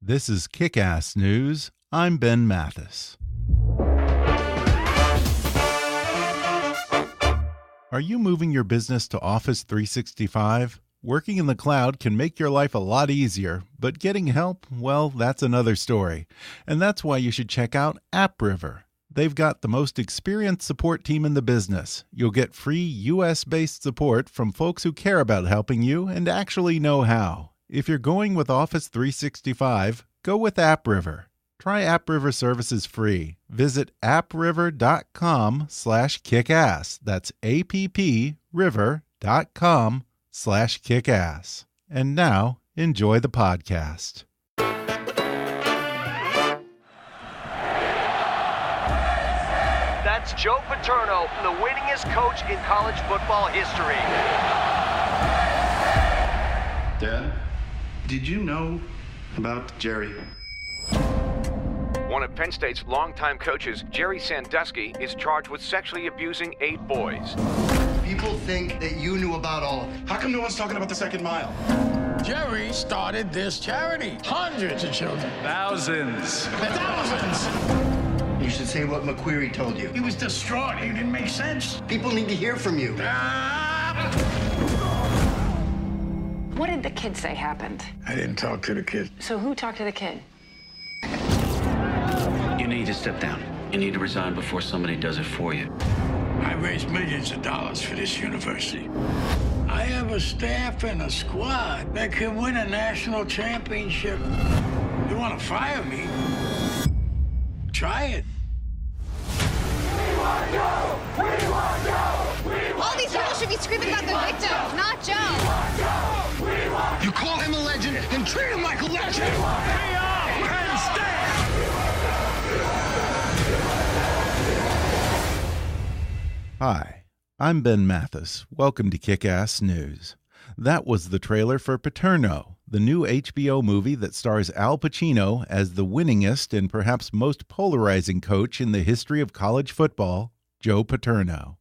This is Kickass News. I'm Ben Mathis. Are you moving your business to Office 365? Working in the cloud can make your life a lot easier, but getting help, well, that's another story. And that's why you should check out AppRiver. They've got the most experienced support team in the business. You'll get free US-based support from folks who care about helping you and actually know how. If you're going with Office 365, go with AppRiver. Try AppRiver services free. Visit appriver.com/kickass. That's appriver.com/kickass. And now, enjoy the podcast. That's Joe Paterno, the winningest coach in college football history. Dad, did you know about Jerry? One of Penn State's longtime coaches, Jerry Sandusky, is charged with sexually abusing 8 boys. People think that you knew about all. How come no one's talking about the second mile? Jerry started this charity. Hundreds of children. Thousands. You should say what McQueary told you. He was distraught. It didn't make sense. People need to hear from you. What did the kid say happened? I didn't talk to the kid. So who talked to the kid? You need to step down. You need to resign before somebody does it for you. I raised millions of dollars for this university. I have a staff and a squad that can win a national championship. You want to fire me? Try it. All these people should be screaming about the victim, not Joe. You call him a legend and treat him like a legend. We are Penn State. Hi, I'm Ben Mathis. Welcome to Kickass News. That was the trailer for Paterno, the new HBO movie that stars Al Pacino as the winningest and perhaps most polarizing coach in the history of college football, Joe Paterno.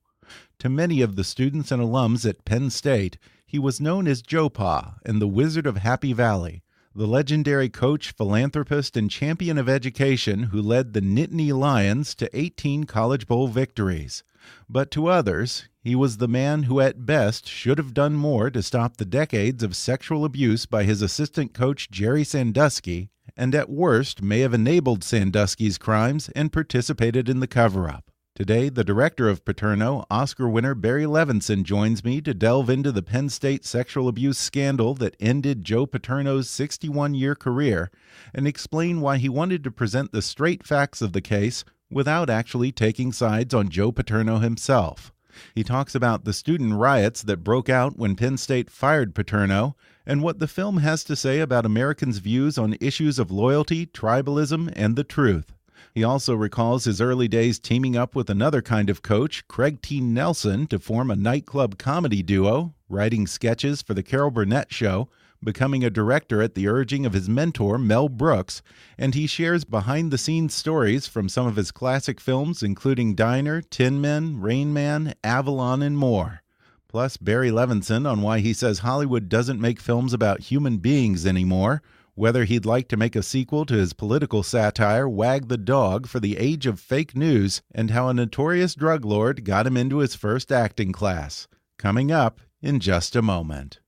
To many of the students and alums at Penn State, he was known as Joe Pa and the Wizard of Happy Valley, the legendary coach, philanthropist, and champion of education who led the Nittany Lions to 18 College Bowl victories. But to others, he was the man who at best should have done more to stop the decades of sexual abuse by his assistant coach Jerry Sandusky, and at worst may have enabled Sandusky's crimes and participated in the cover-up. Today, the director of Paterno, Oscar winner Barry Levinson, joins me to delve into the Penn State sexual abuse scandal that ended Joe Paterno's 61-year career and explain why he wanted to present the straight facts of the case without actually taking sides on Joe Paterno himself. He talks about the student riots that broke out when Penn State fired Paterno and what the film has to say about Americans' views on issues of loyalty, tribalism, and the truth. He also recalls his early days teaming up with another kind of coach, Craig T. Nelson, to form a nightclub comedy duo, writing sketches for The Carol Burnett Show, becoming a director at the urging of his mentor, Mel Brooks, and he shares behind-the-scenes stories from some of his classic films, including Diner, Tin Men, Rain Man, Avalon, and more. Plus, Barry Levinson on why he says Hollywood doesn't make films about human beings anymore, whether he'd like to make a sequel to his political satire, Wag the Dog, for the age of fake news, and how a notorious drug lord got him into his first acting class. Coming up in just a moment.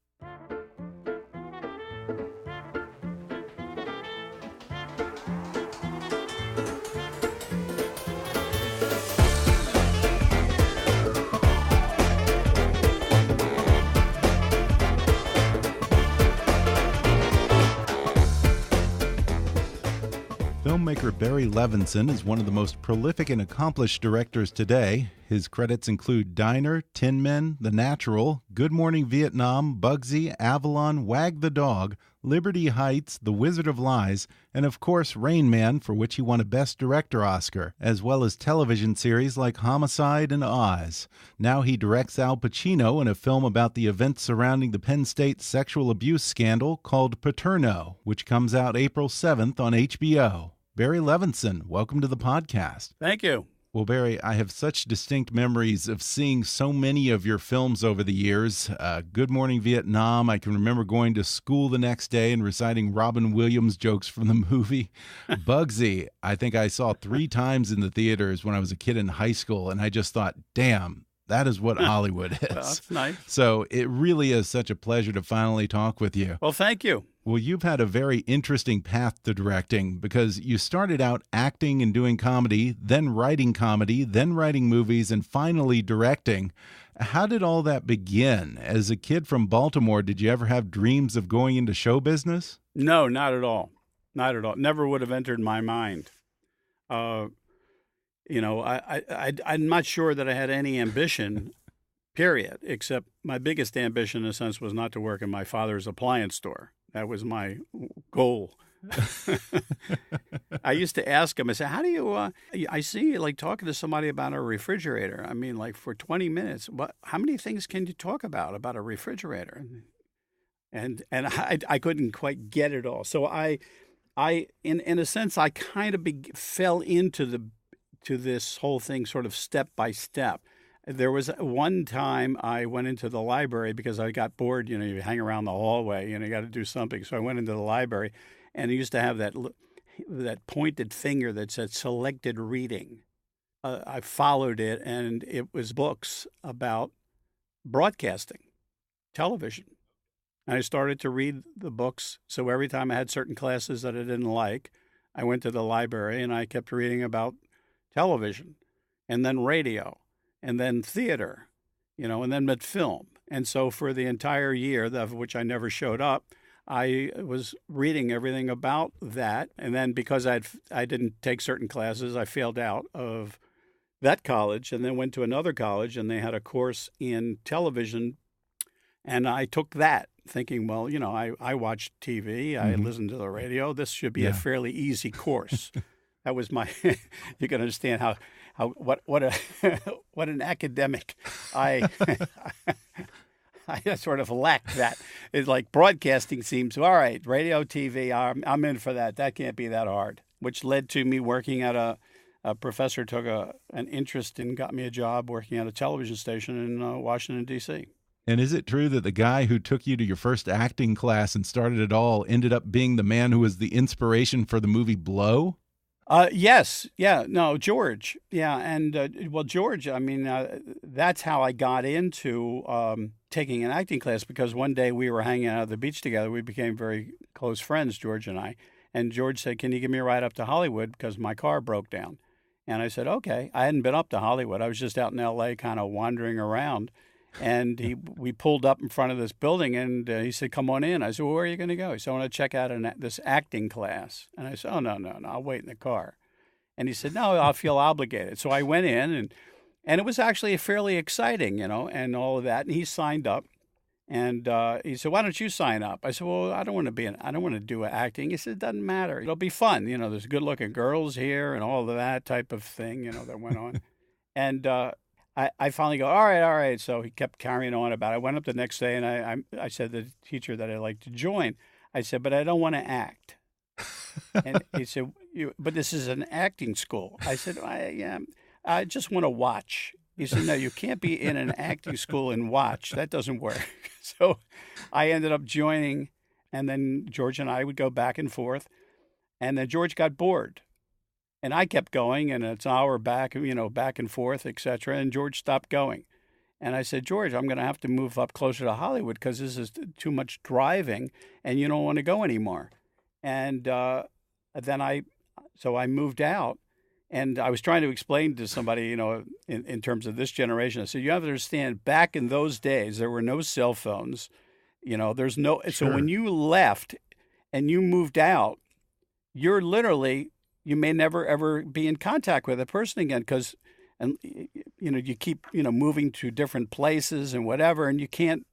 Filmmaker Barry Levinson is one of the most prolific and accomplished directors today. His credits include Diner, Tin Men, The Natural, Good Morning Vietnam, Bugsy, Avalon, Wag the Dog, Liberty Heights, The Wizard of Lies, and of course Rain Man, for which he won a Best Director Oscar, as well as television series like Homicide and Oz. Now he directs Al Pacino in a film about the events surrounding the Penn State sexual abuse scandal called Paterno, which comes out April 7th on HBO. Barry Levinson, welcome to the podcast. Thank you. Well, Barry, I have such distinct memories of seeing so many of your films over the years. Good Morning Vietnam. I can remember going to school the next day and reciting Robin Williams jokes from the movie. Bugsy, I think I saw 3 times in the theaters when I was a kid in high school, and I just thought, damn, that is what Hollywood is. Well, that's nice. So it really is such a pleasure to finally talk with you. Well, thank you. Well, you've had a very interesting path to directing because you started out acting and doing comedy, then writing movies, and finally directing. How did all that begin? As a kid from Baltimore, did you ever have dreams of going into show business? No, not at all. Not at all. Never would have entered my mind. I'm not sure that I had any ambition, period, except my biggest ambition, in a sense, was not to work in my father's appliance store. That was my goal. I used to ask him, I said, how do you, I see you like talking to somebody about a refrigerator. I mean, like for 20 minutes, how many things can you talk about a refrigerator? And I couldn't quite get it all. So I in a sense, I kind of fell into this whole thing sort of step by step. There was one time I went into the library because I got bored. You know, you hang around the hallway, you got to do something. So I went into the library, and it used to have that pointed finger that said selected reading. I followed it, and it was books about broadcasting, television. And I started to read the books. So every time I had certain classes that I didn't like, I went to the library, and I kept reading about television, and then radio, and then theater, and then film. And so for the entire year, of which I never showed up, I was reading everything about that. And then because I didn't take certain classes, I failed out of that college and then went to another college, and they had a course in television. And I took that thinking, well, I watch TV, I listen to the radio. This should be a fairly easy course. That was my, you can understand what an academic I sort of lacked that. It's like broadcasting seems, all right, radio, TV, I'm in for that. That can't be that hard, which led to me working at a professor took an interest and got me a job working at a television station in Washington, D.C. And is it true that the guy who took you to your first acting class and started it all ended up being the man who was the inspiration for the movie Blow? Yes. Yeah. No, George. Yeah. And, George, I mean, that's how I got into taking an acting class, because one day we were hanging out at the beach together. We became very close friends, George and I. And George said, can you give me a ride up to Hollywood because my car broke down? And I said, okay. I hadn't been up to Hollywood. I was just out in L.A. kind of wandering around. And we pulled up in front of this building, and he said, come on in. I said, well, where are you going to go? He said, I want to check out this acting class. And I said, oh, no, I'll wait in the car. And he said, no, I'll feel obligated. So I went in, and it was actually fairly exciting, and all of that. And he signed up, and he said, why don't you sign up? I said, well, I don't want to do acting. He said, it doesn't matter. It'll be fun. There's good-looking girls here and all of that type of thing, that went on. And I finally go, all right. So he kept carrying on about it. I went up the next day, and I said to the teacher that I'd like to join. I said, but I don't want to act. And he said, but this is an acting school. I said, I just want to watch. He said, no, you can't be in an acting school and watch. That doesn't work. So I ended up joining, and then George and I would go back and forth. And then George got bored. And I kept going, and it's an hour back, back and forth, et cetera. And George stopped going. And I said, George, I'm going to have to move up closer to Hollywood because this is too much driving, and you don't want to go anymore. And then I moved out, and I was trying to explain to somebody, in terms of this generation. I said, you have to understand, back in those days, there were no cell phones. There's no. Sure. So when you left and you moved out, you're literally, you may never, ever be in contact with a person again because, you keep, moving to different places and whatever, and you can't,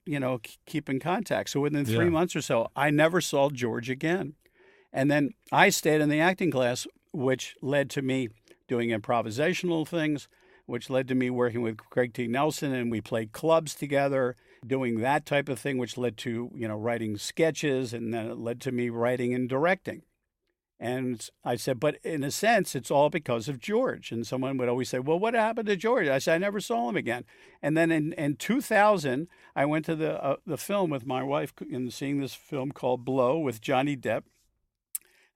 keep in contact. So within 3 months or so, I never saw George again. And then I stayed in the acting class, which led to me doing improvisational things, which led to me working with Craig T. Nelson, and we played clubs together, doing that type of thing, which led to, writing sketches, and then it led to me writing and directing. And I said, but in a sense, it's all because of George. And someone would always say, well, what happened to George? I said, I never saw him again. And then in 2000, I went to the film with my wife and seeing this film called Blow with Johnny Depp.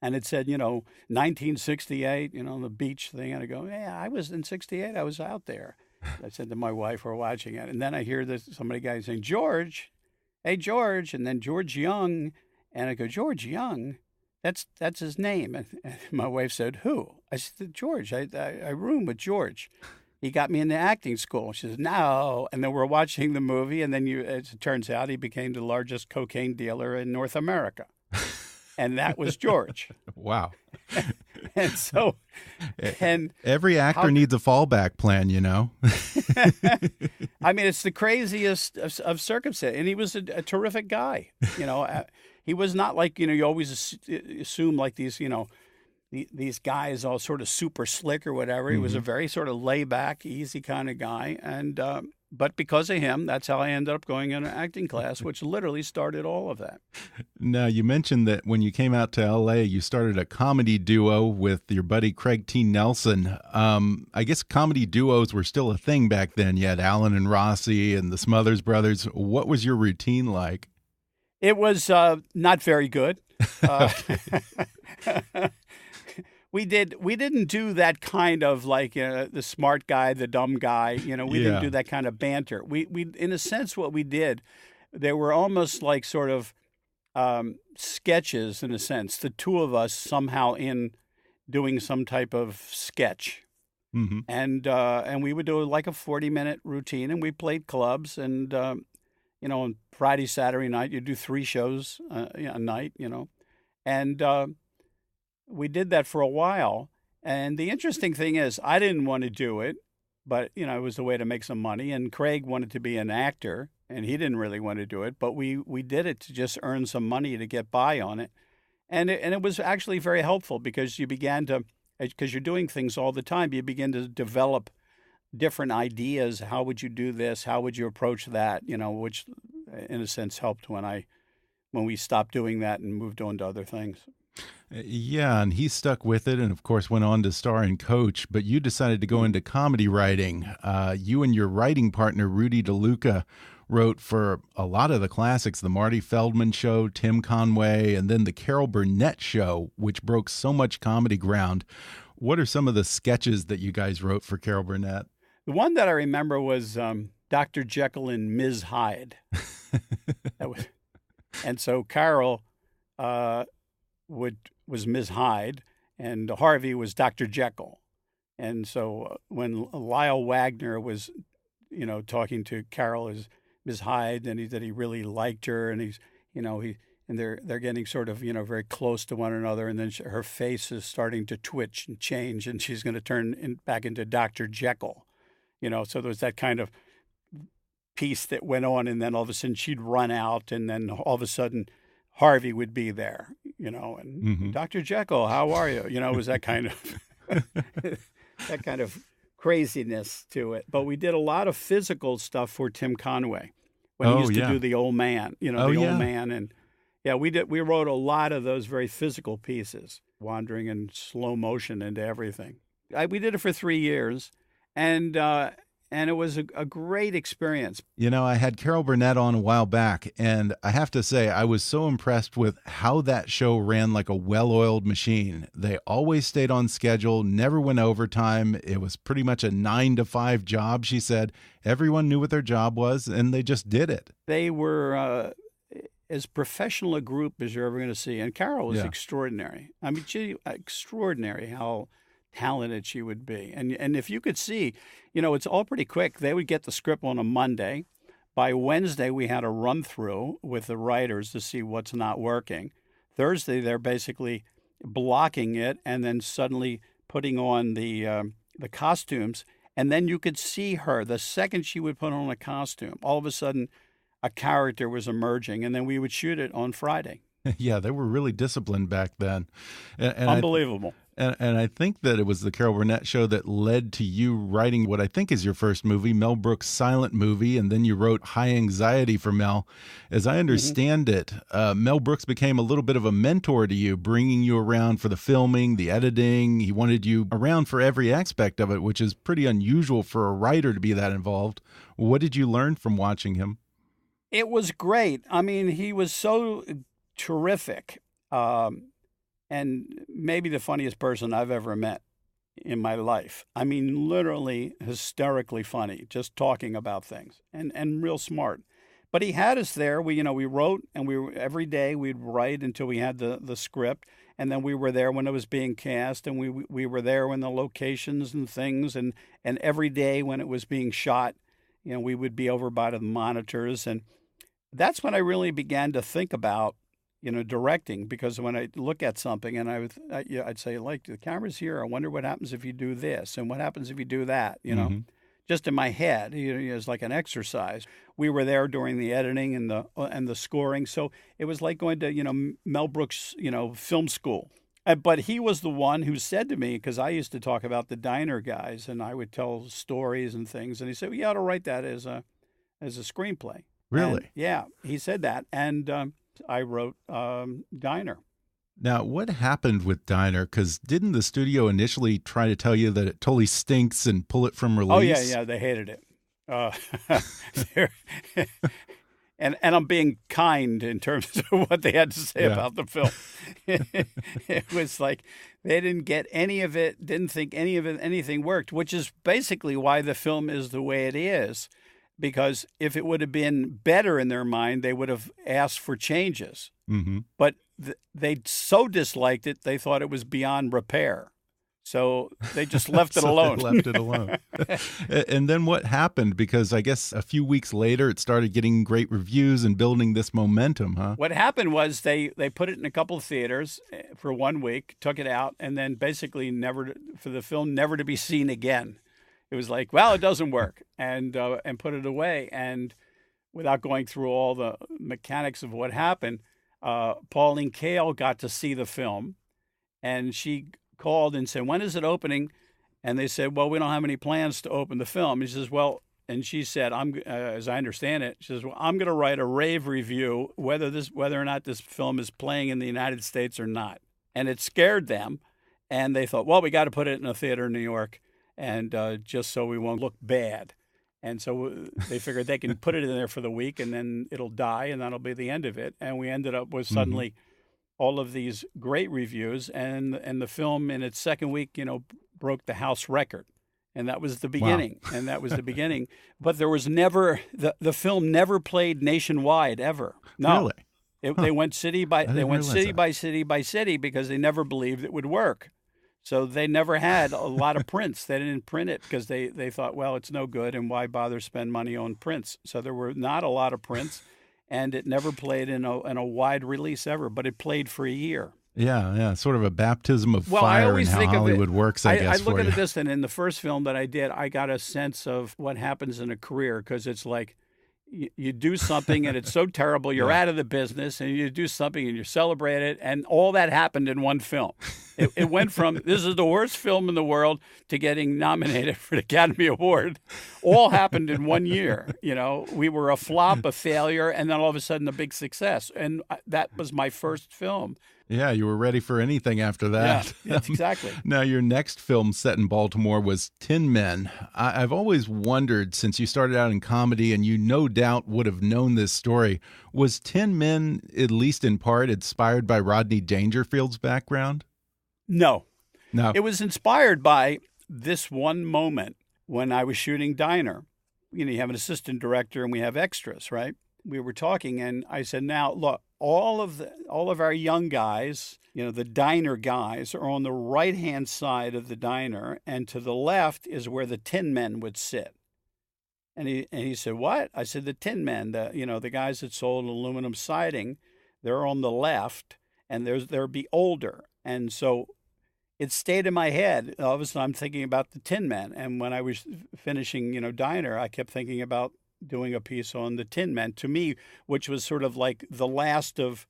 And it said, 1968, the beach thing. And I go, yeah, I was in 68. I was out there. I said to my wife, we're watching it. And then I hear somebody guy saying, George, hey, George. And then George Young. And I go, George Young? That's his name. And my wife said, who? I said, George. I roomed with George. He got me into acting school. She says, no. And then we're watching the movie. And then as it turns out, he became the largest cocaine dealer in North America. And that was George. Wow. And so, every actor needs a fallback plan, I mean, it's the craziest of circumstances. And he was a terrific guy. He was not like, you always assume like these, these guys all sort of super slick or whatever. He was a very sort of laid back, easy kind of guy. And, but because of him, that's how I ended up going into acting class, which literally started all of that. Now, you mentioned that when you came out to L.A., you started a comedy duo with your buddy Craig T. Nelson. I guess comedy duos were still a thing back then. You had Alan and Rossi and the Smothers Brothers. What was your routine like? It was not very good. We didn't do that kind of like the smart guy, the dumb guy. We didn't do that kind of banter. We in a sense what we did, they were almost like sort of sketches in a sense. The two of us somehow in doing some type of sketch, and we would do like a 40-minute routine, and we played clubs, and on Friday, Saturday night you do 3 shows a night, and. We did that for a while. And the interesting thing is, I didn't want to do it, but, it was a way to make some money. And Craig wanted to be an actor, and he didn't really want to do it. But we did it to just earn some money to get by on it. And it was actually very helpful because because you're doing things all the time, you begin to develop different ideas. How would you do this? How would you approach that? Which in a sense helped when we stopped doing that and moved on to other things. Yeah, and he stuck with it and, of course, went on to star in Coach, but you decided to go into comedy writing. You and your writing partner, Rudy DeLuca, wrote for a lot of the classics, The Marty Feldman Show, Tim Conway, and then The Carol Burnett Show, which broke so much comedy ground. What are some of the sketches that you guys wrote for Carol Burnett? The one that I remember was Dr. Jekyll and Ms. Hyde. And so Carol was Ms. Hyde, and Harvey was Dr. Jekyll. And so when Lyle Wagner was, talking to Carol as Ms. Hyde, and he said he really liked her, and they're getting sort of, very close to one another, and then her face is starting to twitch and change, and she's going to turn back into Dr. Jekyll. So there was that kind of piece that went on, and then all of a sudden she'd run out, and then all of a sudden Harvey would be there, and Dr. Jekyll, how are you? It was that kind of craziness to it. But we did a lot of physical stuff for Tim Conway when he used to do the old man, old man. And we wrote a lot of those very physical pieces, wandering in slow motion into everything. We did it for 3 years, and it was a great experience. I had Carol Burnett on a while back, and I have to say, I was so impressed with how that show ran like a well-oiled machine. They always stayed on schedule, never went overtime. It was pretty much a 9-to-5 job, she said. Everyone knew what their job was, and they just did it. They were as professional a group as you're ever going to see. And Carol was extraordinary. I mean, extraordinary how talented she would be. And if you could see, it's all pretty quick. They would get the script on a Monday. By Wednesday, we had a run through with the writers to see what's not working. Thursday, they're basically blocking it and then suddenly putting on the costumes. And then you could see her the second she would put on a costume. All of a sudden, a character was emerging, and then we would shoot it on Friday. Yeah, they were really disciplined back then. And Unbelievable. And I think that it was the Carol Burnett show that led to you writing what I think is your first movie, Mel Brooks' silent movie, and then you wrote High Anxiety for Mel. As I understand it, Mel Brooks became a little bit of a mentor to you, bringing you around for the filming, the editing. He wanted you around for every aspect of it, which is pretty unusual for a writer to be that involved. What did you learn from watching him? It was great. I mean, he was so terrific. And maybe the funniest person I've ever met in my life. I mean, literally hysterically funny, just talking about things, and real smart. But he had us there. We wrote, and every day we'd write until we had the script, and then we were there when it was being cast, and we were there when the locations and things, and every day when it was being shot, we would be over by the monitors, and that's when I really began to think about directing, because when I look at something and I'd say, like, the camera's here, I wonder what happens if you do this and what happens if you do that, just in my head, it's like an exercise. We were there during the editing and the scoring. So it was like going to, Mel Brooks, film school. But he was the one who said to me, because I used to talk about the diner guys and I would tell stories and things. And he said, well, you ought to write that as a screenplay. Really? And, yeah, he said that. And, I wrote Diner. Now, what happened with Diner? Because didn't the studio initially try to tell you that it totally stinks and pull it from release? Oh, yeah, they hated it. And I'm being kind in terms of what they had to say about the film. It was like they didn't get any of it, didn't think anything worked, which is basically why the film is the way it is. Because if it would have been better in their mind, they would have asked for changes. Mm-hmm. But they so disliked it, they thought it was beyond repair. So they just left it alone. They left it alone. And then what happened? Because I guess a few weeks later, it started getting great reviews and building this momentum, huh? What happened was they put it in a couple of theaters for 1 week, took it out, and then basically for the film never to be seen again. It was like, well, it doesn't work, and put it away. And without going through all the mechanics of what happened, Pauline Kael got to see the film, and she called and said, when is it opening? And they said, well, we don't have any plans to open the film. He says, well, and she said, as I understand it, she says, well, I'm going to write a rave review whether or not this film is playing in the United States or not. And it scared them, and they thought, well, we got to put it in a theater in New York. And just so we won't look bad. And so they figured they can put it in there for the week and then it'll die and that'll be the end of it. And we ended up with suddenly all of these great reviews. And the film in its second week, broke the house record. And that was the beginning. Wow. And that was the beginning. But there was never, the film never played nationwide ever. No. Really? They went city by city by city because they never believed it would work. So they never had a lot of prints. They didn't print it because they thought, well, it's no good, and why bother spend money on prints? So there were not a lot of prints, and it never played in a wide release ever, but it played for a year. Yeah, sort of a baptism of fire in how Hollywood works, I guess, I look at this, and in the first film that I did, I got a sense of what happens in a career, because it's like, you do something and it's so terrible, you're out of the business, and you do something and you celebrate it, and all that happened in one film. It went from, this is the worst film in the world, to getting nominated for the Academy Award. All happened in 1 year. We were a flop, a failure, and then all of a sudden a big success. And that was my first film. Yeah, you were ready for anything after that. Yeah, exactly. Now, your next film set in Baltimore was Tin Men. I've always wondered, since you started out in comedy and you no doubt would have known this story, was Tin Men, at least in part, inspired by Rodney Dangerfield's background? No. It was inspired by this one moment when I was shooting Diner. You have an assistant director and we have extras, right? We were talking and I said, now, look, all of our young guys, the diner guys, are on the right-hand side of the diner, and to the left is where the Tin Men would sit. And he said, what? I said, the Tin Men, the guys that sold aluminum siding, they're on the left, and they'll be older. And so it stayed in my head. All of a sudden, I'm thinking about the Tin Men. And when I was finishing, Diner, I kept thinking about doing a piece on the Tin Men, to me, which was sort of like the last of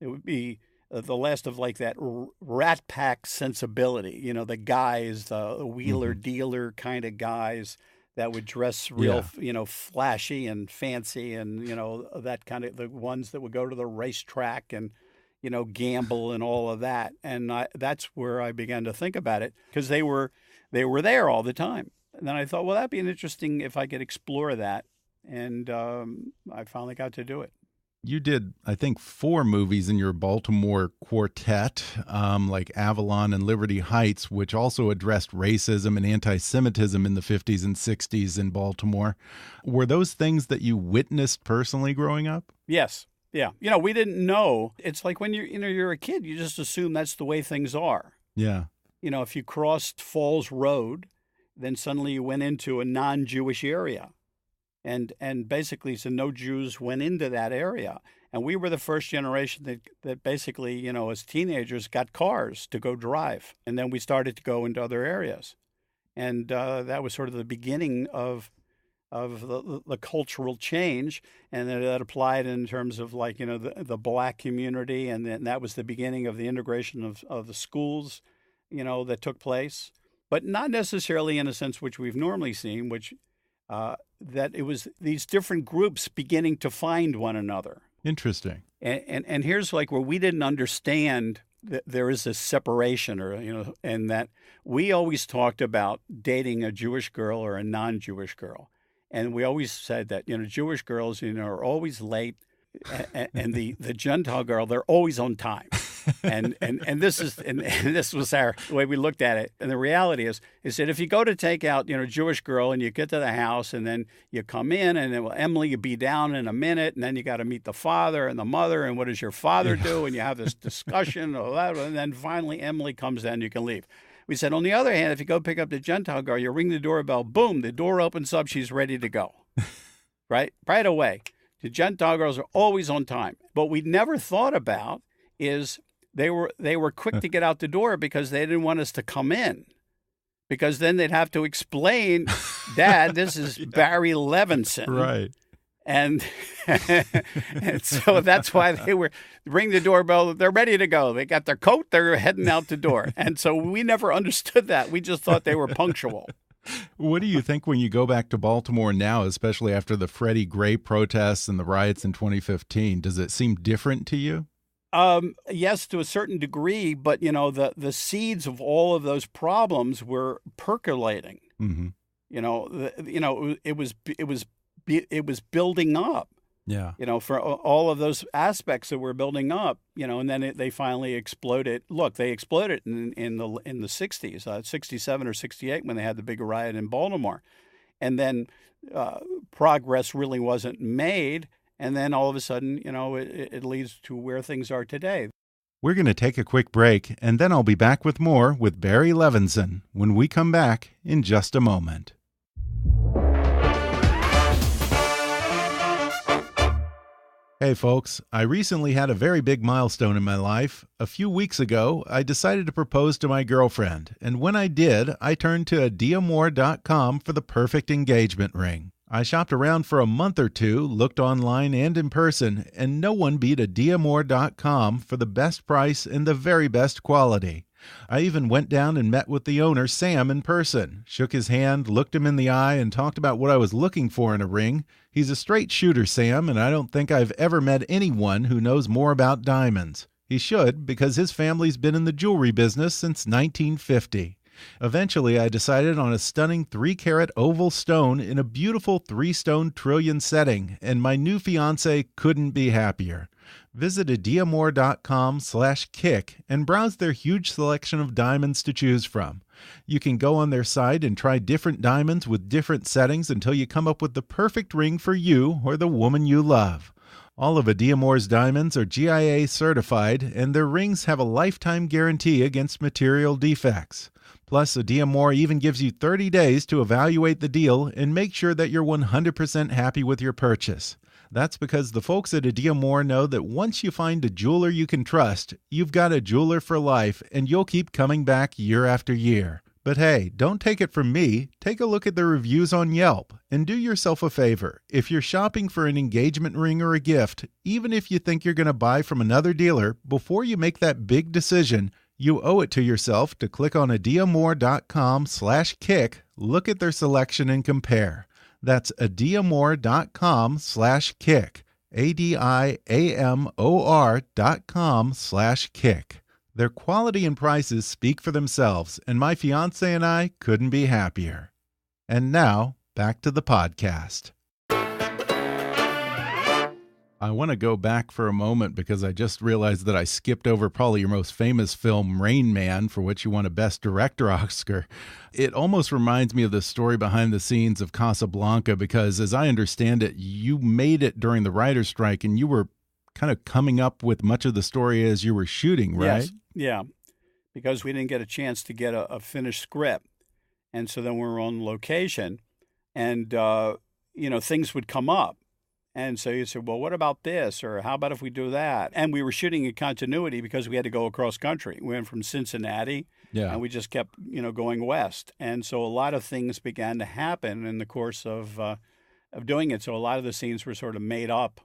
It would be the last of like that Rat Pack sensibility. You know, the guys, the wheeler dealer kind of guys that would dress real, flashy and fancy, and that kind of the ones that would go to the racetrack and gamble and all of that. And that's where I began to think about it, because they were there all the time. And then I thought, well, that'd be interesting if I could explore that. And I finally got to do it. You did, I think, 4 movies in your Baltimore quartet, like Avalon and Liberty Heights, which also addressed racism and anti-Semitism in the 50s and 60s in Baltimore. Were those things that you witnessed personally growing up? Yes. Yeah. We didn't know. It's like when you're a kid, you just assume that's the way things are. Yeah. If you crossed Falls Road, then suddenly you went into a non-Jewish area. And basically, so no Jews went into that area. And we were the first generation that basically, as teenagers, got cars to go drive. And then we started to go into other areas. And that was sort of the beginning of the cultural change. And then that applied in terms of like, the black community. And then that was the beginning of the integration of the schools, that took place. But not necessarily in a sense which we've normally seen, which that it was these different groups beginning to find one another. Interesting. And here's like where we didn't understand that there is a separation, or and that we always talked about dating a Jewish girl or a non-Jewish girl, and we always said that Jewish girls are always late, and the Gentile girl, they're always on time. And this was the way we looked at it. And the reality is that if you go to take out, Jewish girl, and you get to the house, and then you come in, and then, well, Emily, you'll be down in a minute, and then you got to meet the father and the mother, and what does your father do? And you have this discussion, and then finally Emily comes in, you can leave. We said, on the other hand, if you go pick up the Gentile girl, you ring the doorbell, boom, the door opens up, she's ready to go, right away. The Gentile girls are always on time. What we never thought about is they were quick to get out the door because they didn't want us to come in, because then they'd have to explain, Dad, this is Barry Levinson. Right. And so that's why they were ring the doorbell. They're ready to go. They got their coat. They're heading out the door. And so we never understood that. We just thought they were punctual. What do you think when you go back to Baltimore now, especially after the Freddie Gray protests and the riots in 2015? Does it seem different to you? Yes, to a certain degree, but the seeds of all of those problems were percolating. Mm-hmm. It was building up. Yeah. For all of those aspects that were building up. And then they finally exploded. Look, they exploded in the 60s, 67 or 68, when they had the big riot in Baltimore, and then progress really wasn't made. And then all of a sudden, it leads to where things are today. We're going to take a quick break, and then I'll be back with more with Barry Levinson when we come back in just a moment. Hey folks, I recently had a very big milestone in my life. A few weeks ago, I decided to propose to my girlfriend, and when I did, I turned to Diamore.com for the perfect engagement ring. I shopped around for a month or two, looked online and in person, and no one beat Diamore.com for the best price and the very best quality. I even went down and met with the owner, Sam, in person, shook his hand, looked him in the eye, and talked about what I was looking for in a ring. He's a straight shooter, Sam, and I don't think I've ever met anyone who knows more about diamonds. He should, because his family's been in the jewelry business since 1950. Eventually, I decided on a stunning 3-carat oval stone in a beautiful 3-stone trillion setting, and my new fiancé couldn't be happier. Visit Diamore.com/kick and browse their huge selection of diamonds to choose from. You can go on their site and try different diamonds with different settings until you come up with the perfect ring for you or the woman you love. All of Diamore's diamonds are GIA certified, and their rings have a lifetime guarantee against material defects. Plus, Diamore even gives you 30 days to evaluate the deal and make sure that you're 100% happy with your purchase. That's because the folks at Diamore know that once you find a jeweler you can trust, you've got a jeweler for life, and you'll keep coming back year after year. But hey, don't take it from me. Take a look at the reviews on Yelp and do yourself a favor. If you're shopping for an engagement ring or a gift, even if you think you're going to buy from another dealer, before you make that big decision, you owe it to yourself to click on adiamore.com/kick, look at their selection and compare. That's adiamore.com/kick. adiamor.com/kick. Their quality and prices speak for themselves, and my fiance and I couldn't be happier. And now, back to the podcast. I want to go back for a moment because I just realized that I skipped over probably your most famous film, Rain Man, for which you won a Best Director Oscar. It almost reminds me of the story behind the scenes of Casablanca because, as I understand it, you made it during the writer's strike and you were kind of coming up with much of the story as you were shooting, right? Yes. Yeah, because we didn't get a chance to get a finished script. And so then we were on location and, things would come up. And so you said, well, what about this? Or how about if we do that? And we were shooting in continuity because we had to go across country. We went from Cincinnati and we just kept, going west. And so a lot of things began to happen in the course of doing it. So a lot of the scenes were sort of made up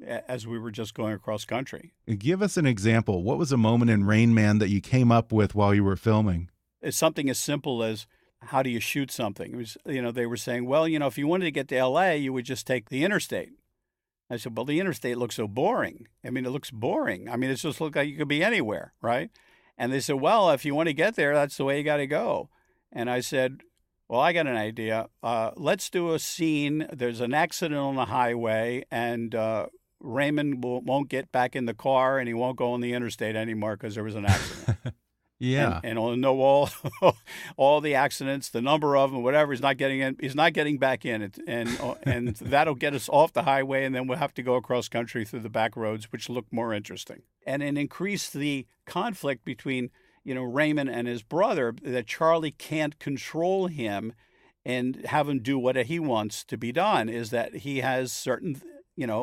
as we were just going across country. Give us an example. What was a moment in Rain Man that you came up with while you were filming? It's something as simple as, how do you shoot something? It was, they were saying, well, if you wanted to get to L.A., you would just take the interstate. I said, well, the interstate looks so boring. I mean, it looks boring. I mean, it just looks like you could be anywhere, right? And they said, well, if you want to get there, that's the way you got to go. And I said, well, I got an idea. Let's do a scene. There's an accident on the highway, and Raymond won't get back in the car, and he won't go on the interstate anymore because there was an accident. Yeah, and I'll know all the accidents, the number of them, whatever. He's not getting in. He's not getting back in, and that'll get us off the highway, and then we'll have to go across country through the back roads, which look more interesting, and increase the conflict between Raymond and his brother. That Charlie can't control him and have him do what he wants to be done. Is that he has certain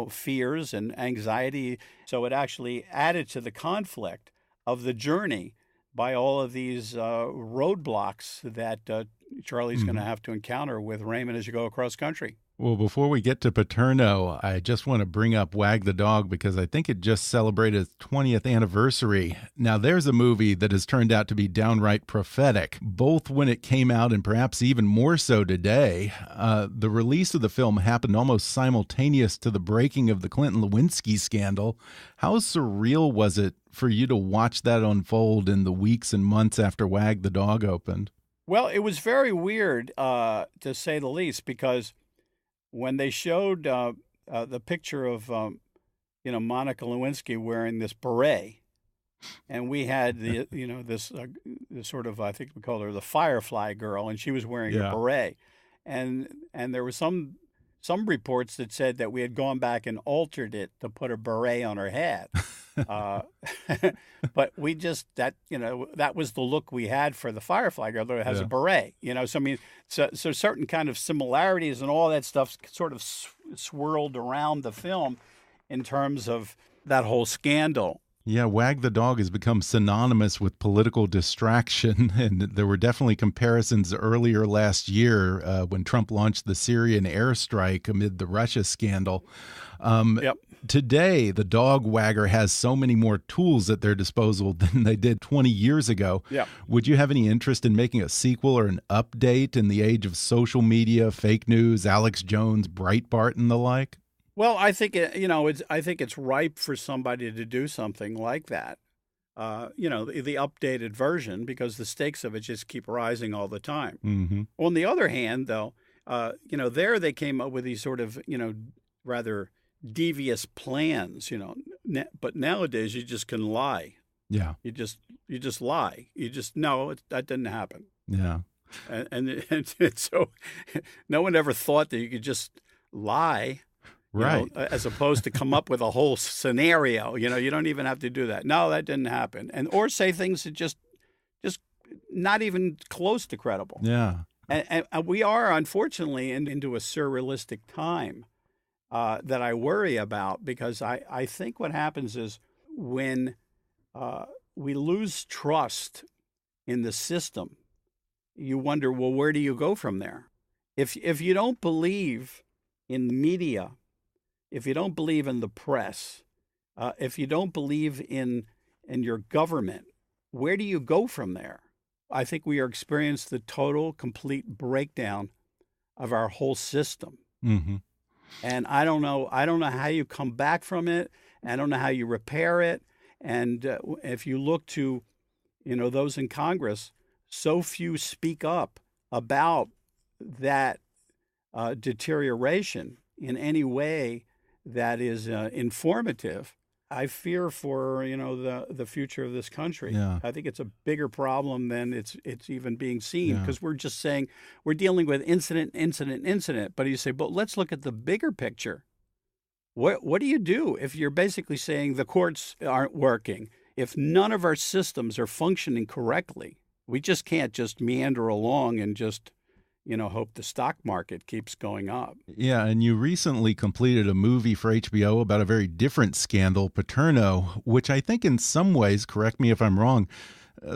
fears and anxiety. So it actually added to the conflict of the journey by all of these roadblocks that Charlie's going to have to encounter with Raymond as you go across country. Well, before we get to Paterno, I just want to bring up Wag the Dog because I think it just celebrated its 20th anniversary. Now, there's a movie that has turned out to be downright prophetic, both when it came out and perhaps even more so today. The release of the film happened almost simultaneous to the breaking of the Clinton-Lewinsky scandal. How surreal was it for you to watch that unfold in the weeks and months after Wag the Dog opened? Well, it was very weird, to say the least, because when they showed the picture of, Monica Lewinsky wearing this beret, and we had the, this sort of, I think we called her the Firefly girl, and she was wearing a beret, and there was some reports that said that we had gone back and altered it to put a beret on her head. But we just, that was the look we had for the Firefly girl that has a beret, so I mean, so certain kind of similarities and all that stuff sort of swirled around the film in terms of that whole scandal. Yeah, Wag the Dog has become synonymous with political distraction, and there were definitely comparisons earlier last year when Trump launched the Syrian airstrike amid the Russia scandal. Today, the dog wagger has so many more tools at their disposal than they did 20 years ago. Yeah. Would you have any interest in making a sequel or an update in the age of social media, fake news, Alex Jones, Breitbart, and the like? Well, I think I think it's ripe for somebody to do something like that. The updated version, because the stakes of it just keep rising all the time. Mm-hmm. On the other hand, though, there they came up with these sort of rather devious plans. But nowadays you just can lie. Yeah, you just lie. You just that didn't happen. Yeah, and so no one ever thought that you could just lie. Right. As opposed to come up with a whole scenario, you don't even have to do that. No, that didn't happen. Or say things that just not even close to credible. Yeah. And we are, unfortunately, into a surrealistic time that I worry about, because I think what happens is when we lose trust in the system, you wonder, well, where do you go from there? If you don't believe in the media, if you don't believe in the press, if you don't believe in your government, where do you go from there? I think we are experiencing the total, complete breakdown of our whole system. Mm-hmm. And I don't know how you come back from it. I don't know how you repair it. And if you look to, those in Congress, so few speak up about that deterioration in any way that is informative. I fear for the future of this country. Yeah. I think it's a bigger problem than it's even being seen, because we're just saying we're dealing with incident. But you say, but let's look at the bigger picture. What do you do if you're basically saying the courts aren't working? If none of our systems are functioning correctly, we just can't just meander along and just hope the stock market keeps going up. Yeah, and you recently completed a movie for HBO about a very different scandal, Paterno, which I think in some ways, correct me if I'm wrong,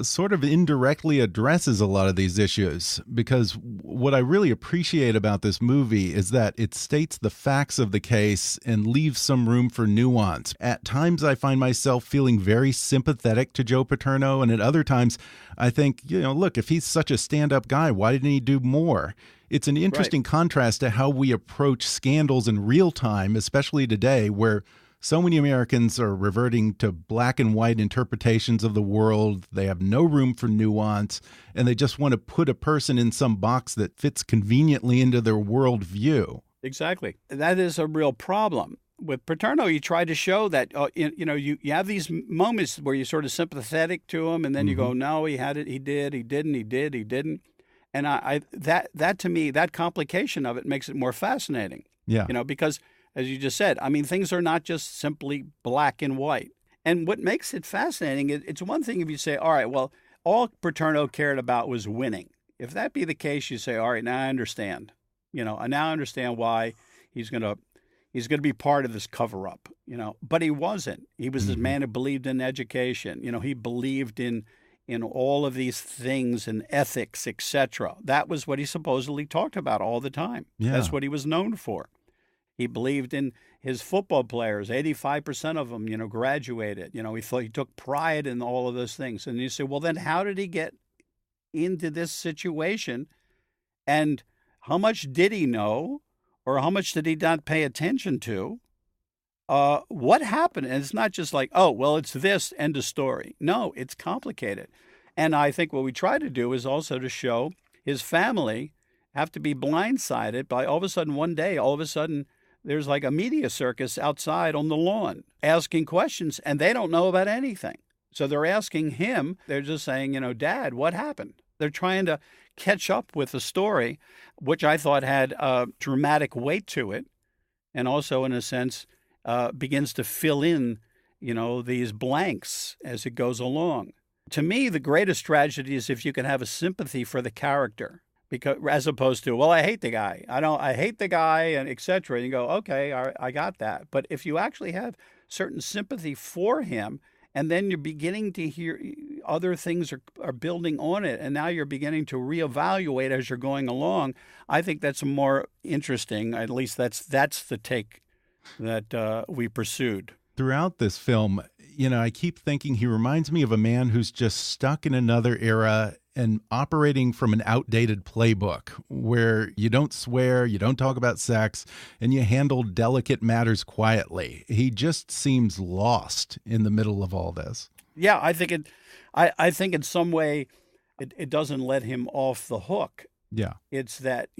sort of indirectly addresses a lot of these issues. Because what I really appreciate about this movie is that it states the facts of the case and leaves some room for nuance. At times, I find myself feeling very sympathetic to Joe Paterno, and at other times, I think, look, if he's such a stand-up guy, why didn't he do more? It's an interesting contrast to how we approach scandals in real time, especially today, where so many Americans are reverting to black and white interpretations of the world. They have no room for nuance, and they just want to put a person in some box that fits conveniently into their worldview. Exactly. That is a real problem. With Paterno, you try to show that, you have these moments where you're sort of sympathetic to him, and then you go, no, he had it, he didn't. And that to me, that complication of it makes it more fascinating. Yeah. Because as you just said, I mean, things are not just simply black and white. And what makes it fascinating, it's one thing if you say, all right, well, all Paterno cared about was winning. If that be the case, you say, all right, now I understand. I now understand why he's going to be part of this cover-up, But he wasn't. He was this man who believed in education. He believed in all of these things and ethics, etc. That was what he supposedly talked about all the time. Yeah. That's what he was known for. He believed in his football players. 85% of them, graduated. He took pride in all of those things. And you say, well, then how did he get into this situation? And how much did he know? Or how much did he not pay attention to? What happened? And it's not just like, oh, well, it's this, end of story. No, it's complicated. And I think what we try to do is also to show his family have to be blindsided by all of a sudden one day, there's like a media circus outside on the lawn asking questions, and they don't know about anything. So they're asking him. They're just saying, Dad, what happened? They're trying to catch up with the story, which I thought had a dramatic weight to it, and also, in a sense, begins to fill in, these blanks as it goes along. To me, the greatest tragedy is if you can have a sympathy for the character. Because as opposed to, well, I hate the guy. I hate the guy, and et cetera. And you go, okay, I got that. But if you actually have certain sympathy for him, and then you're beginning to hear other things are building on it, and now you're beginning to reevaluate as you're going along, I think that's more interesting. At least that's the take that we pursued. Throughout this film, I keep thinking he reminds me of a man who's just stuck in another era and operating from an outdated playbook where you don't swear, you don't talk about sex, and you handle delicate matters quietly. He just seems lost in the middle of all this. Yeah, I think in some way it doesn't let him off the hook. Yeah. It's that,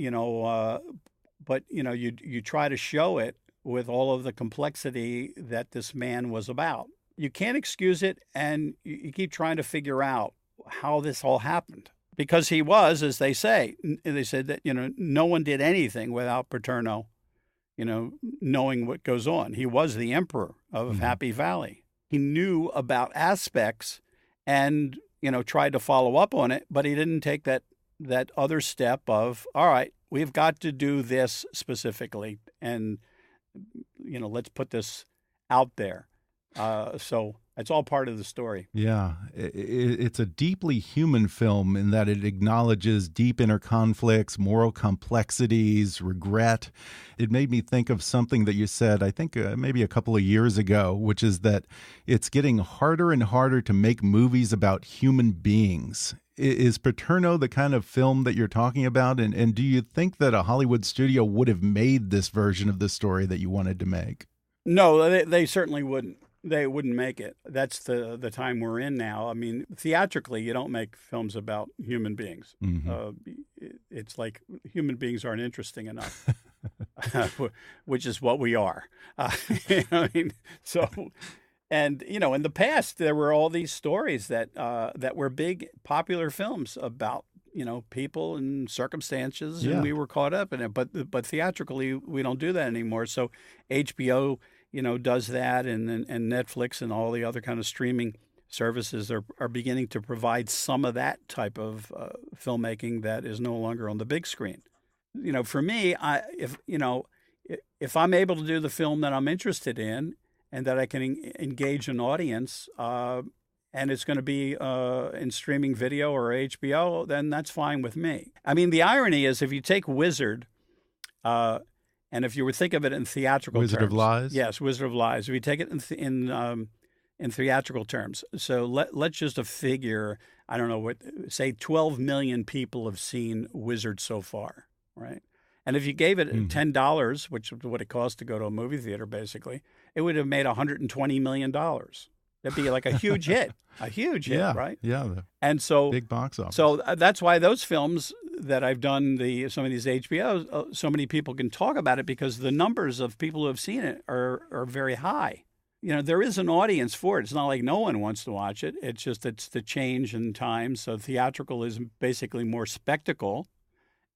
but you try to show it with all of the complexity that this man was about. You can't excuse it, and you keep trying to figure out how this all happened. Because he was, as they said that, no one did anything without Paterno, knowing what goes on. He was the emperor of Happy Valley. He knew about aspects and, tried to follow up on it, but he didn't take that other step of, all right, we've got to do this specifically. And, let's put this out there. So It's all part of the story. Yeah, it's a deeply human film in that it acknowledges deep inner conflicts, moral complexities, regret. It made me think of something that you said, I think maybe a couple of years ago, which is that it's getting harder and harder to make movies about human beings. Is Paterno the kind of film that you're talking about? And do you think that a Hollywood studio would have made this version of the story that you wanted to make? No, they certainly wouldn't. They wouldn't make it. That's the time we're in now. I mean, theatrically, you don't make films about human beings. It's like human beings aren't interesting enough, which is what we are. You know what I mean? So, and you know, in the past, there were all these stories that were big, popular films about people and circumstances, and we were caught up in it. But theatrically, we don't do that anymore. So HBO does that, and Netflix and all the other kind of streaming services are beginning to provide some of that type of filmmaking that is no longer on the big screen. For me, if I'm able to do the film that I'm interested in and that I can engage an audience, and it's going to be in streaming video or HBO, then that's fine with me. I mean, the irony is if you take Wizard, and if you would think of it in theatrical terms. Wizard of Lies? Yes, Wizard of Lies. If you take it in theatrical terms. So let's just figure, I don't know, say 12 million people have seen Wizard so far, right? And if you gave it $10, which is what it costs to go to a movie theater, basically, it would have made $120 million. That'd be like a huge hit, right? Yeah. And so big box office. So that's why those films that I've done, some of these HBOs, so many people can talk about it because the numbers of people who have seen it are very high. There is an audience for it. It's not like no one wants to watch it. It's just it's the change in time. So theatrical is basically more spectacle,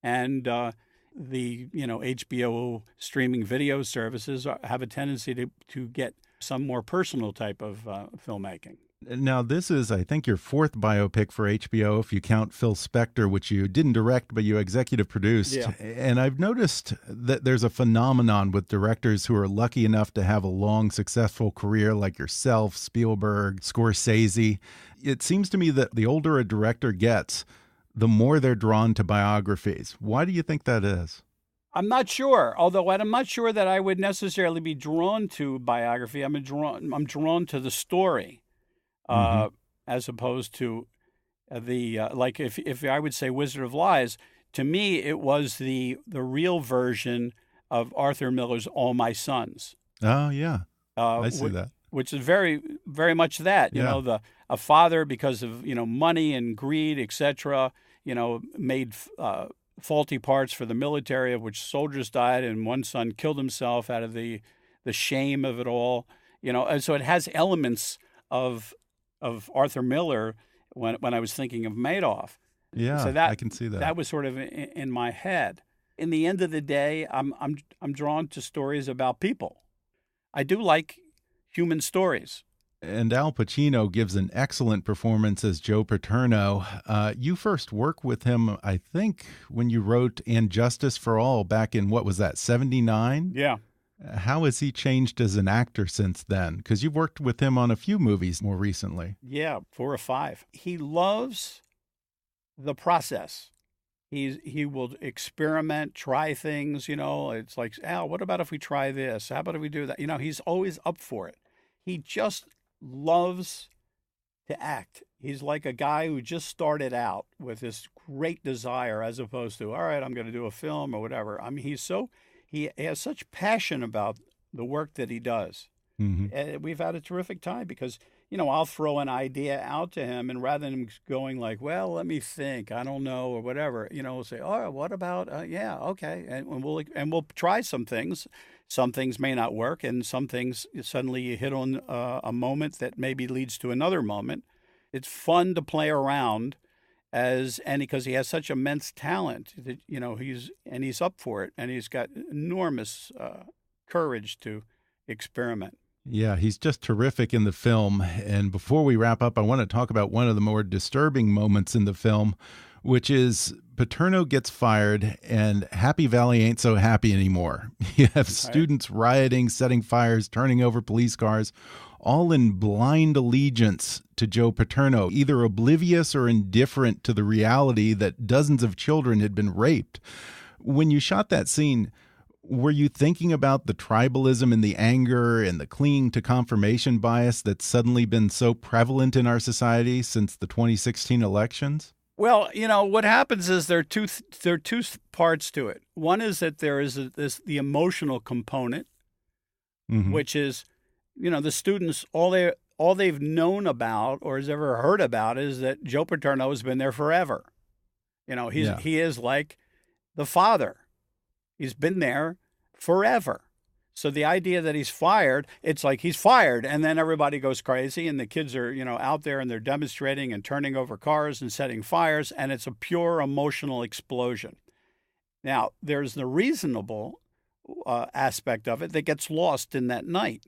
and the HBO streaming video services have a tendency to get some more personal type of filmmaking. Now, this is, I think, your fourth biopic for HBO, if you count Phil Spector, which you didn't direct, but you executive produced. Yeah. And I've noticed that there's a phenomenon with directors who are lucky enough to have a long, successful career like yourself, Spielberg, Scorsese. It seems to me that the older a director gets, the more they're drawn to biographies. Why do you think that is? I'm not sure, although I'm not sure that I would necessarily be drawn to biography. I'm drawn to the story. As opposed to like if I would say Wizard of Lies, to me it was the real version of Arthur Miller's All My Sons. Oh yeah, I see that. Which is very very much that a father, because of money and greed, etc. Made faulty parts for the military, of which soldiers died, and one son killed himself out of the shame of it all. And so it has elements of Arthur Miller when I was thinking of Madoff. Yeah, so that, I can see that. That was sort of in my head. In the end of the day, I'm drawn to stories about people. I do like human stories. And Al Pacino gives an excellent performance as Joe Paterno. You first worked with him, I think, when you wrote And Justice for All back in, what was that, 79? Yeah. How has he changed as an actor since then? Because you've worked with him on a few movies more recently. Yeah, 4 or 5. He loves the process. He will experiment, try things. It's like, Al, what about if we try this? How about if we do that? He's always up for it. He just loves to act. He's like a guy who just started out with this great desire, as opposed to, all right, I'm going to do a film or whatever. I mean, he has such passion about the work that he does. And we've had a terrific time because, I'll throw an idea out to him, and rather than going like, well, let me think, I don't know, or whatever, we'll say, oh, what about, yeah, okay. And we'll try some things. Some things may not work, and some things suddenly you hit on a moment that maybe leads to another moment. It's fun to play around because he has such immense talent that he's up for it, and he's got enormous courage to experiment. Yeah, he's just terrific in the film. And before we wrap up, I want to talk about one of the more disturbing moments in the film, which is Paterno gets fired and Happy Valley ain't so happy anymore. You have students rioting, setting fires, turning over police cars, all in blind allegiance to Joe Paterno, either oblivious or indifferent to the reality that dozens of children had been raped. When you shot that scene, were you thinking about the tribalism and the anger and the clinging to confirmation bias that's suddenly been so prevalent in our society since the 2016 elections? Well, what happens is there are two parts to it. One is that there is the emotional component, which is, the students, all they've known about or has ever heard about is that Joe Paterno has been there forever. He is like the father. He's been there forever. So the idea that he's fired, it's like he's fired, and then everybody goes crazy, and the kids are, out there and they're demonstrating and turning over cars and setting fires, and it's a pure emotional explosion. Now, there's the reasonable aspect of it that gets lost in that night.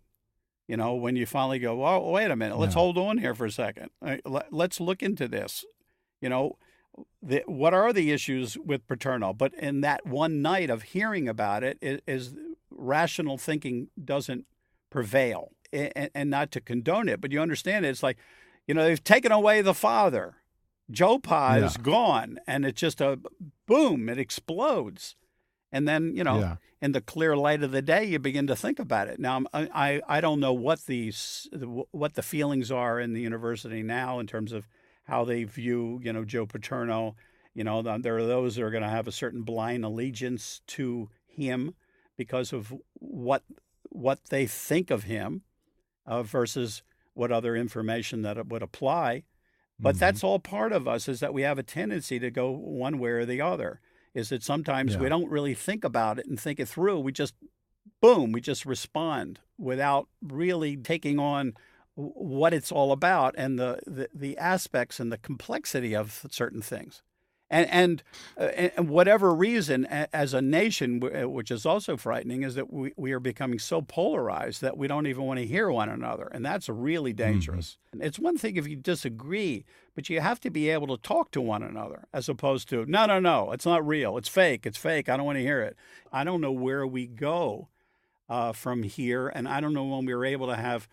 When you finally go, oh, wait a minute, let's hold on here for a second. Let's look into this. What are the issues with Paterno? But in that one night of hearing about it, is rational thinking doesn't prevail, and not to condone it, but you understand it. It's like, they've taken away the father. Joe Pa is gone, and it's just a boom, it explodes. And then, in the clear light of the day, you begin to think about it. Now, I don't know what the feelings are in the university now in terms of how they view, Joe Paterno. There are those that are going to have a certain blind allegiance to him because of what they think of him versus what other information that it would apply. But that's all part of us, is that we have a tendency to go one way or the other, is that sometimes we don't really think about it and think it through. We just, boom, we just respond without really taking on what it's all about and the aspects and the complexity of certain things. And whatever reason, as a nation, which is also frightening, is that we are becoming so polarized that we don't even want to hear one another. And that's really dangerous. It's one thing if you disagree, but you have to be able to talk to one another as opposed to, no, it's not real. It's fake. I don't want to hear it. I don't know where we go from here. And I don't know when we were able to have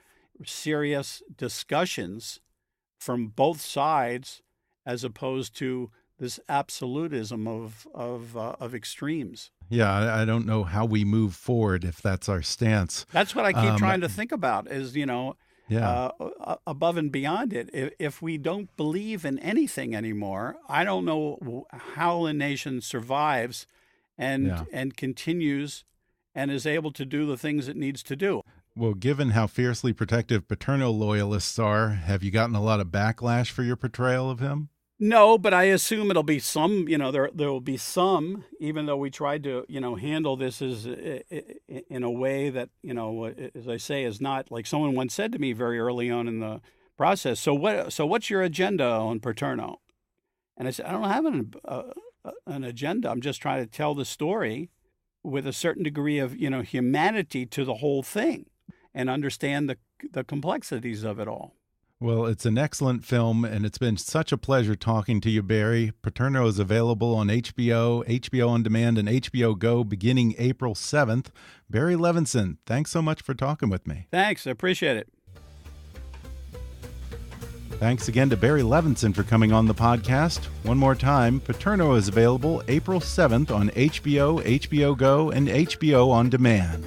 serious discussions from both sides as opposed to this absolutism of extremes. Yeah, I don't know how we move forward if that's our stance. That's what I keep trying to think about is, above and beyond it. If we don't believe in anything anymore, I don't know how a nation survives and continues and is able to do the things it needs to do. Well, given how fiercely protective Paterno loyalists are, have you gotten a lot of backlash for your portrayal of him? No, but I assume it'll be some, there will be some, even though we tried to, handle this as in a way that, as I say, is not like someone once said to me very early on in the process. So what's your agenda on Paterno? And I said, I don't have an agenda. I'm just trying to tell the story with a certain degree of, humanity to the whole thing and understand the complexities of it all. Well, it's an excellent film, and it's been such a pleasure talking to you, Barry. Paterno is available on HBO, HBO On Demand, and HBO Go beginning April 7th. Barry Levinson, thanks so much for talking with me. Thanks. I appreciate it. Thanks again to Barry Levinson for coming on the podcast. One more time, Paterno is available April 7th on HBO, HBO Go, and HBO On Demand.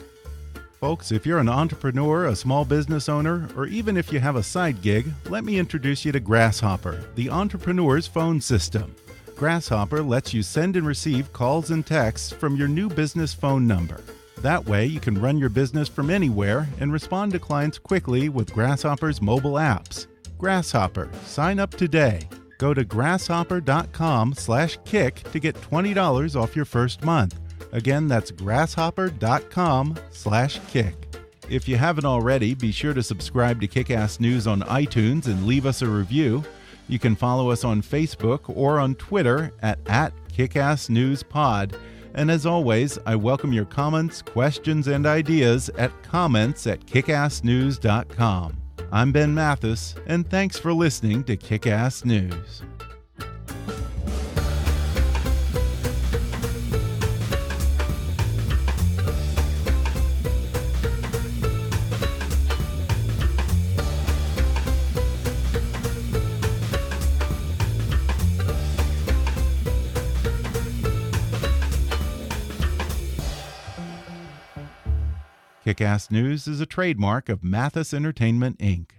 Folks, if you're an entrepreneur, a small business owner, or even if you have a side gig, let me introduce you to Grasshopper, the entrepreneur's phone system. Grasshopper lets you send and receive calls and texts from your new business phone number. That way, you can run your business from anywhere and respond to clients quickly with Grasshopper's mobile apps. Grasshopper, sign up today. Go to grasshopper.com/kick to get $20 off your first month. Again, that's grasshopper.com/kick. If you haven't already, be sure to subscribe to Kickass News on iTunes and leave us a review. You can follow us on Facebook or on Twitter at @KickassNewsPod. And as always, I welcome your comments, questions, and ideas at comments@kickassnews.com. I'm Ben Mathis, and thanks for listening to Kickass News. Kickass News is a trademark of Mathis Entertainment, Inc.